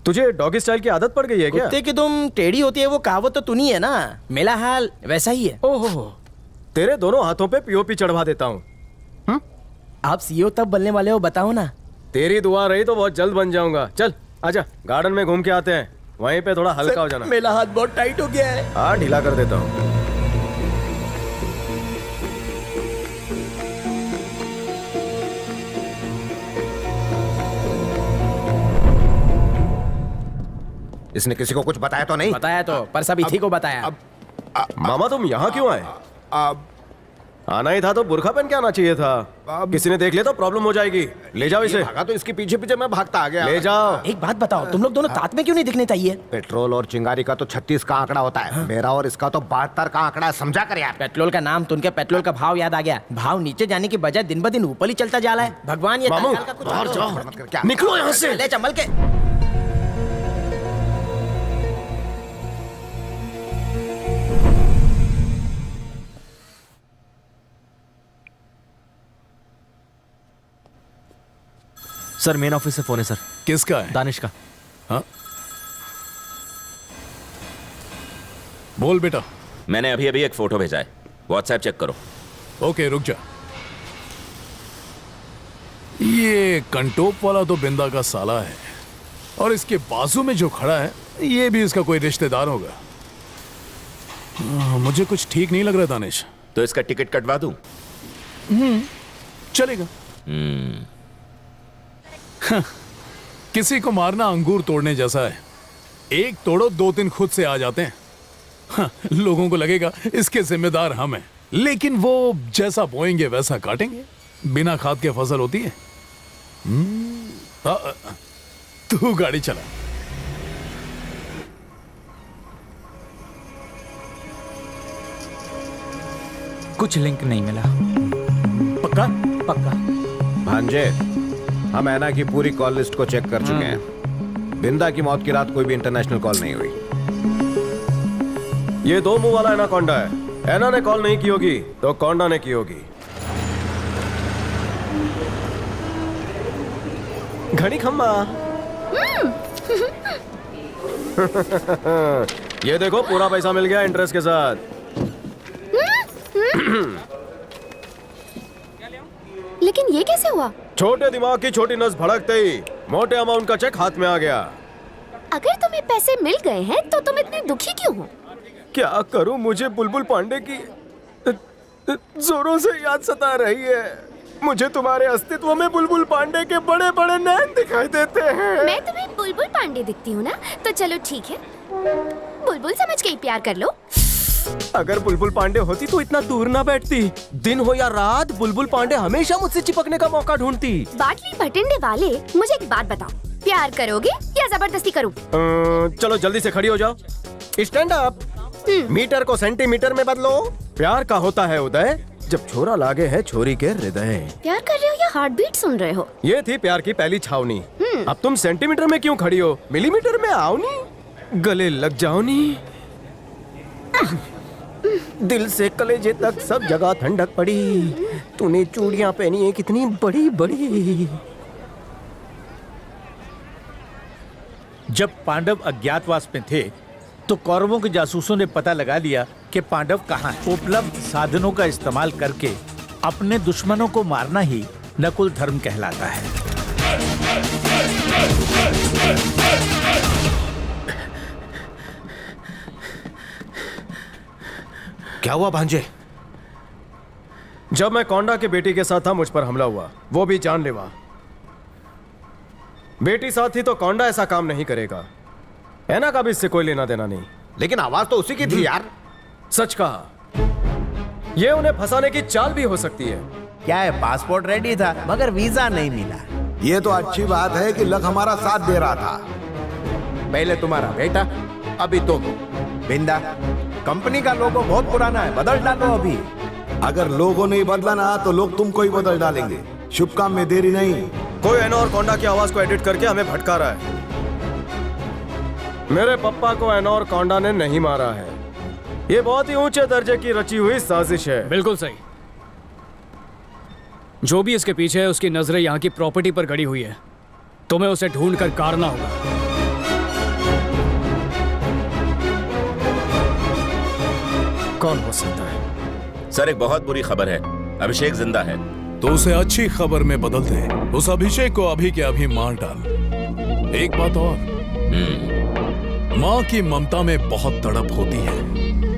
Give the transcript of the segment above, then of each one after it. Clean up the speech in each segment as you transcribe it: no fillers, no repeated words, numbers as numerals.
तुझे doggy style की आदत पड़ गई है क्या? कुत्ते की तुम टेढ़ी होती है वो कहावत तो तूनी है ना, मेरा हाल वैसा ही है। ओहो, तेरे दोनों हाथों पे पीओपी चढ़वा देता हूँ। आप सीईओ तब बनने वाले हो बताओ ना। तेरी दुआ रही तो बहुत जल्द बन जाऊंगा। चल आजा, गार्डन में घूम के आते हैं, वहीं पे थोड़ा हल्का हो जाना। मेरा हाथ बहुत टाइट हो गया है। हाँ, ढीला कर देता हूँ। इसने किसी को कुछ बताया तो नहीं? बताया तो, पर सब इसी को बताया। मामा तुम यहाँ क्यों आए? आना ही था तो बुर्खा पहन के आना चाहिए था। किसी ने देख लिया तो प्रॉब्लम हो जाएगी। ले जाओ इसे। भागा तो इसके पीछे पीछे मैं भागता आ गया। ले जाओ। एक बात बताओ, तुम लोग दोनों साथ में क्यों नहीं दिखने चाहिए? पेट्रोल और चिंगारी का तो 36 का आंकड़ा होता है। मेरा और इसका तो 72 का आंकड़ा है, समझा कर यार। पेट्रोल का नाम सुन के पेट्रोल का भाव याद आ गया। भाव नीचे जाने की बजाय दिन ब दिन ऊपर ही चलता जा रहा है। भगवान ये मामू, तत्काल का कुछ बाहर जाओ। मत कर, क्या? निकलो यहाँ से। ले चमल के। सर मेन ऑफिस से फोन है सर। किसका है? दानिश का। हाँ, बोल बेटा। मैंने अभी अभी एक फोटो भेजा है, व्हाट्सएप चेक करो। ओके रुक जा। ये कंटोप वाला तो बिंदा का साला है, और इसके बाजू में जो खड़ा है ये भी इसका कोई रिश्तेदार होगा। मुझे कुछ ठीक नहीं लग रहा दानिश। तो इसका टिकट कटवा दूं? चलेगा। किसी को मारना अंगूर तोड़ने जैसा है, एक तोड़ो 2-3 खुद से आ जाते हैं। लोगों को लगेगा इसके जिम्मेदार हम हैं, लेकिन वो जैसा बोएंगे वैसा काटेंगे। बिना खाद के फसल होती है। तू गाड़ी चला। कुछ लिंक नहीं मिला। पक्का? पक्का। भांजे, हम ऐना की पूरी कॉल लिस्ट को चेक कर चुके हैं। बिंदा की मौत की रात कोई भी इंटरनेशनल कॉल नहीं हुई। ये 2 मुंह वाला एनाकोंडा है। एना ने कॉल नहीं की होगी तो कोंडा ने की होगी। घड़ी खम्मा। ये देखो, पूरा पैसा मिल गया इंटरेस्ट के साथ। लेकिन ये कैसे हुआ? छोटे दिमाग की छोटी नस भड़कते ही मोटे अमाउंट का चेक हाथ में आ गया। अगर तुम्हें पैसे मिल गए हैं तो तुम इतने दुखी क्यों हो? क्या करूं, मुझे बुलबुल पांडे की जोरों से याद सता रही है। मुझे तुम्हारे अस्तित्व में बुलबुल पांडे के बड़े बड़े नैन दिखाई देते हैं। मैं तुम्हें बुलबुल पांडे दिखती हूँ ना, तो चलो ठीक है, बुलबुल समझ के ही प्यार कर लो। अगर बुलबुल पांडे होती तो इतना दूर ना बैठती। दिन हो या रात बुलबुल पांडे हमेशा मुझसे चिपकने का मौका ढूंढती। बाटली भटिंडे वाले, मुझे एक बात बताओ, प्यार करोगे या जबरदस्ती करूं? चलो जल्दी से खड़ी हो जाओ। Stand up. मीटर को सेंटीमीटर में बदलो। प्यार का होता है उदय जब छोरा लागे है छोरी के हृदय। प्यार कर रहे हो या हार्ट बीट सुन रहे हो? ये थी प्यार की पहली छावनी। अब तुम सेंटीमीटर में क्यों खड़ी हो? मिलीमीटर में आओ नी, गले लग जाओ नी। दिल से कलेजे तक सब जगह ठंडक पड़ी। तूने चूड़ियां पहनी है कितनी बड़ी बड़ी। जब पांडव अज्ञातवास में थे तो कौरवों के जासूसों ने पता लगा लिया कि पांडव कहाँ है। उपलब्ध साधनों का इस्तेमाल करके अपने दुश्मनों को मारना ही नकुल धर्म कहलाता है। क्या हुआ भांजे? जब मैं कोंडा के बेटी के साथ था मुझ पर हमला हुआ, वो भी जानलेवा। बेटी साथ थी तो कोंडा ऐसा काम नहीं करेगा। ऐना का भी इससे कोई लेना देना नहीं। लेकिन आवाज तो उसी की थी यार। सच कहा। ये उन्हें फंसाने की चाल भी हो सकती है। क्या है, पासपोर्ट रेडी था मगर वीजा नहीं मिला। ये तो अच्छी बात है कि लक हमारा साथ दे रहा था। पहले तुम्हारा बेटा, अभी तुम। बिंदा, कंपनी का लोगो बहुत पुराना है, बदल डालो अभी। अगर लोगों ने बदला ना तो लोग तुमको ही बदल डालेंगे। शुभ काम में देरी नहीं। कोई ऐना और कोंडा की आवाज को एडिट करके हमें भटका रहा है। मेरे पप्पा को ऐना और कोंडा ने नहीं मारा है। ये बहुत ही ऊंचे दर्जे की रची हुई साजिश है। बिल्कुल सही। जो भी इसके पीछे है उसकी नजरें यहाँ की प्रॉपर्टी पर गड़ी हुई है। तुम्हें उसे ढूंढ कर काटना होगा। कौन हो सकता है? सर एक बहुत बुरी खबर है, अभिषेक जिंदा है। तो उसे अच्छी खबर में बदल दे। उस अभिषेक को अभी के अभी मार डाल। एक बात और, माँ की ममता में बहुत तड़प होती है।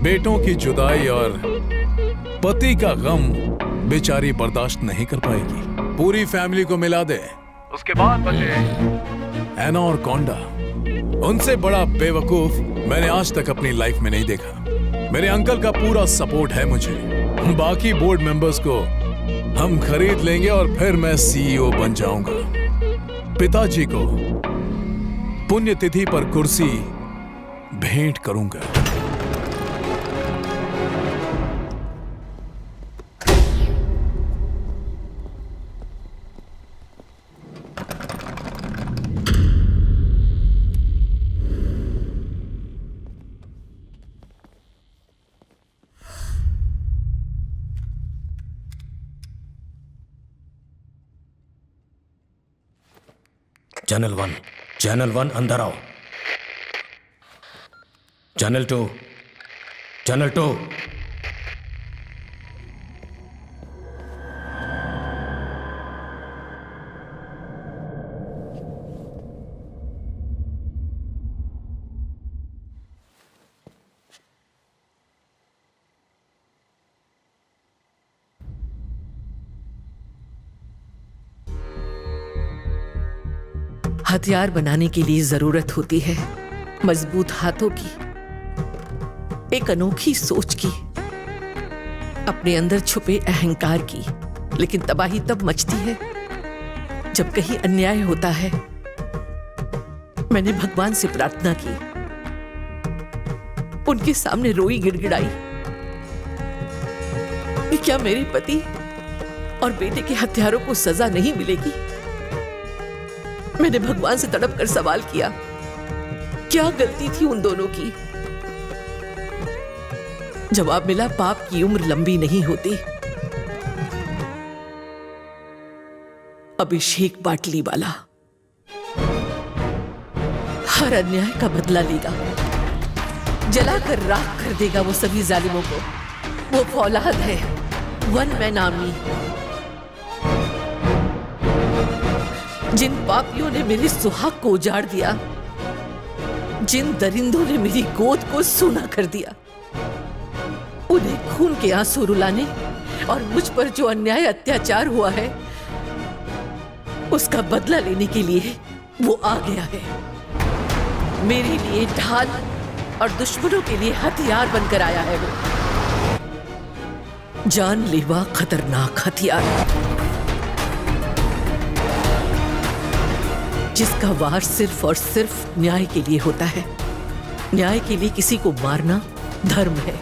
बेटों की जुदाई और पति का गम बेचारी बर्दाश्त नहीं कर पाएगी। पूरी फैमिली को मिला दे। उसके बाद बचे एना और कोंडा। उनसे बड़ा बेवकूफ मैंने आज तक अपनी लाइफ में नहीं देखा। मेरे अंकल का पूरा सपोर्ट है मुझे। बाकी बोर्ड मेंबर्स को हम खरीद लेंगे और फिर मैं सीईओ बन जाऊंगा। पिताजी को पुण्यतिथि पर कुर्सी भेंट करूंगा। चैनल वन अंदर आओ। Channel two. हथियार बनाने के लिए जरूरत होती है मजबूत हाथों की, एक अनोखी सोच की, अपने अंदर छुपे अहंकार की। लेकिन तबाही तब मचती है जब कहीं अन्याय होता है। मैंने भगवान से प्रार्थना की, उनके सामने रोई गिड़गिड़ाई कि क्या मेरे पति और बेटे के हत्यारों को सजा नहीं मिलेगी। मैंने भगवान से तड़प कर सवाल किया, क्या गलती थी उन दोनों की। जवाब मिला, पाप की उम्र लंबी नहीं होती। अभिषेक बाटली वाला हर अन्याय का बदला लेगा, जलाकर राख कर देगा वो सभी जालिमों को। वो फौलाद है, वन मैन आर्मी। जिन पापियों ने मेरे सुहाग को उजाड़ दिया, जिन दरिंदों ने मेरी गोद को सूना कर दिया, उन्हें खून के आंसू रुलाने और मुझ पर जो अन्याय अत्याचार हुआ है उसका बदला लेने के लिए वो आ गया है। मेरे लिए ढाल और दुश्मनों के लिए हथियार बनकर आया है वो। जानलेवा खतरनाक हथियार, जिसका वार सिर्फ और सिर्फ न्याय के लिए होता है। न्याय के लिए किसी को मारना धर्म है,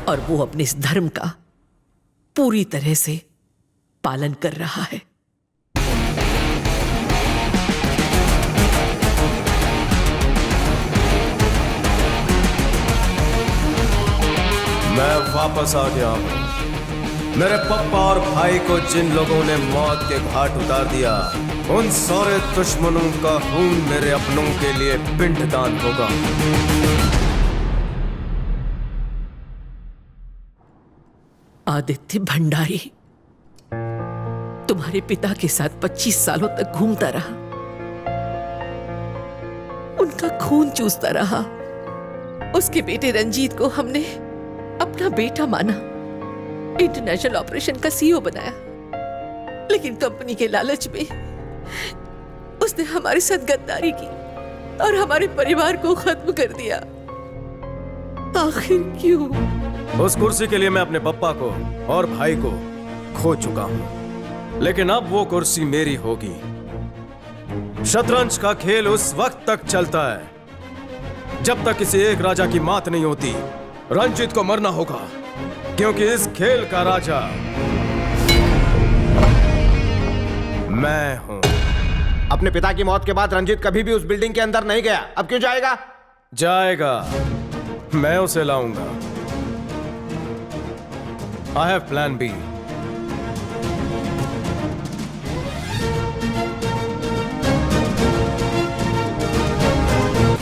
और वो अपने इस धर्म का पूरी तरह से पालन कर रहा है। मैं वापस आ गया हूं। मेरे पप्पा और भाई को जिन लोगों ने मौत के घाट उतार दिया, उन सारे दुश्मनों का खून मेरे अपनों के लिए पिंडदान होगा। आदित्य भंडारी तुम्हारे पिता के साथ 25 सालों तक घूमता रहा, उनका खून चूसता रहा। उसके बेटे रंजीत को हमने अपना बेटा माना, इंटरनेशनल ऑपरेशन का सीईओ बनाया, लेकिन कंपनी के लालच में उसने हमारे साथ गद्दारी की और हमारे परिवार को खत्म कर दिया। आखिर क्यों? उस कुर्सी के लिए मैं अपने पप्पा को और भाई को खो चुका हूं, लेकिन अब वो कुर्सी मेरी होगी। शतरंज का खेल उस वक्त तक चलता है जब तक किसी एक राजा की मात नहीं होती। रंजीत को मरना होगा, क्योंकि इस खेल का राजा मैं हूं। अपने पिता की मौत के बाद रंजीत कभी भी उस बिल्डिंग के अंदर नहीं गया, अब क्यों जाएगा? जाएगा, मैं उसे लाऊंगा। I have plan B.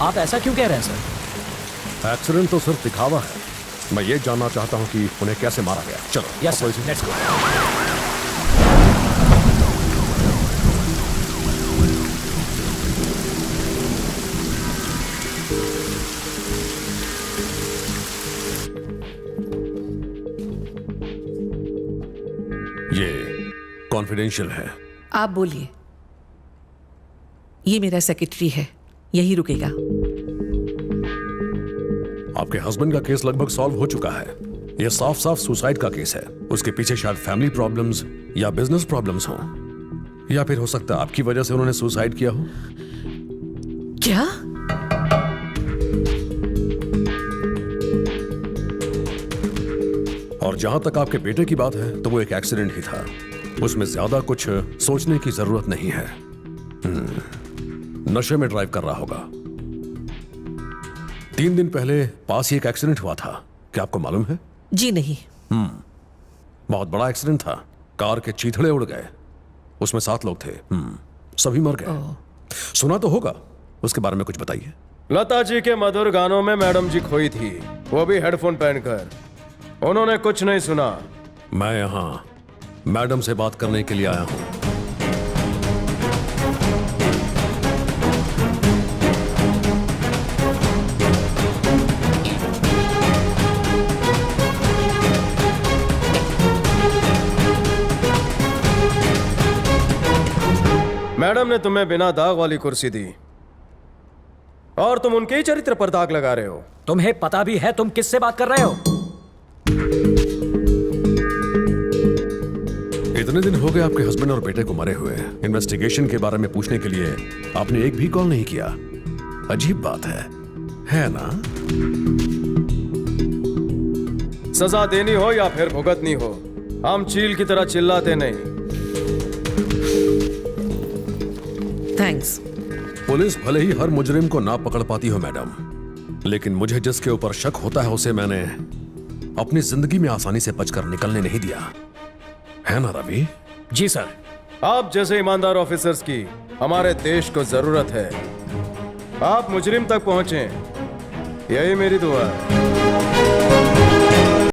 आप ऐसा क्यों कह रहे हैं सर? एक्सीडेंट तो सिर्फ दिखावा है, मैं ये जानना चाहता हूँ कि उन्हें कैसे मारा गया। चलो। Yes sir, let's go. ये कॉन्फिडेंशियल है। आप बोलिए। ये मेरा सेक्रेटरी है, यही रुकेगा। आपके हस्बैंड का केस लगभग सॉल्व हो चुका है। यह साफ साफ सुसाइड का केस है। उसके पीछे शायद फैमिली प्रॉब्लम्स या बिजनेस प्रॉब्लम्स हो, या फिर हो सकता है आपकी वजह से उन्होंने सुसाइड किया हो। क्या? और जहां तक आपके बेटे की बात है तो वो एक एक्सीडेंट ही था, उसमें ज्यादा कुछ सोचने की जरूरत नहीं है। नशे में ड्राइव कर रहा होगा। 3 दिन पहले पास ही एक एक्सीडेंट हुआ था, क्या आपको मालूम है? जी नहीं। बहुत बड़ा एक्सीडेंट था, कार के चीथड़े उड़ गए, उसमें 7 लोग थे। सभी मर गए। सुना तो होगा, उसके बारे में कुछ बताइए। लता जी के मधुर गानों में मैडम जी खोई थी, वो भी हेडफोन पहनकर। उन्होंने कुछ नहीं सुना। मैं यहां मैडम से बात करने के लिए आया हूं। मैडम ने तुम्हें बिना दाग वाली कुर्सी दी और तुम उनके ही चरित्र पर दाग लगा रहे हो। तुम्हें पता भी है तुम किससे बात कर रहे हो? इतने दिन हो गए आपके हस्बैंड और बेटे को मरे हुए। इन्वेस्टिगेशन के बारे में पूछने के लिए आपने एक भी कॉल नहीं किया। अजीब बात है ना? सजा देनी हो या फिर भुगतनी हो, हम चील की तरह चिल्लाते नहीं। थैंक्स। पुलिस भले ही हर मुजरिम को ना पकड़ पाती हो मैडम, लेकिन मुझे जिसके ऊपर शक होता है उसे मैंने अपनी जिंदगी में आसानी से बचकर निकलने नहीं दिया, है ना रवि? जी सर। आप जैसे ईमानदार ऑफिसर्स की हमारे देश को जरूरत है। आप मुजरिम तक पहुंचे, यही मेरी दुआ है।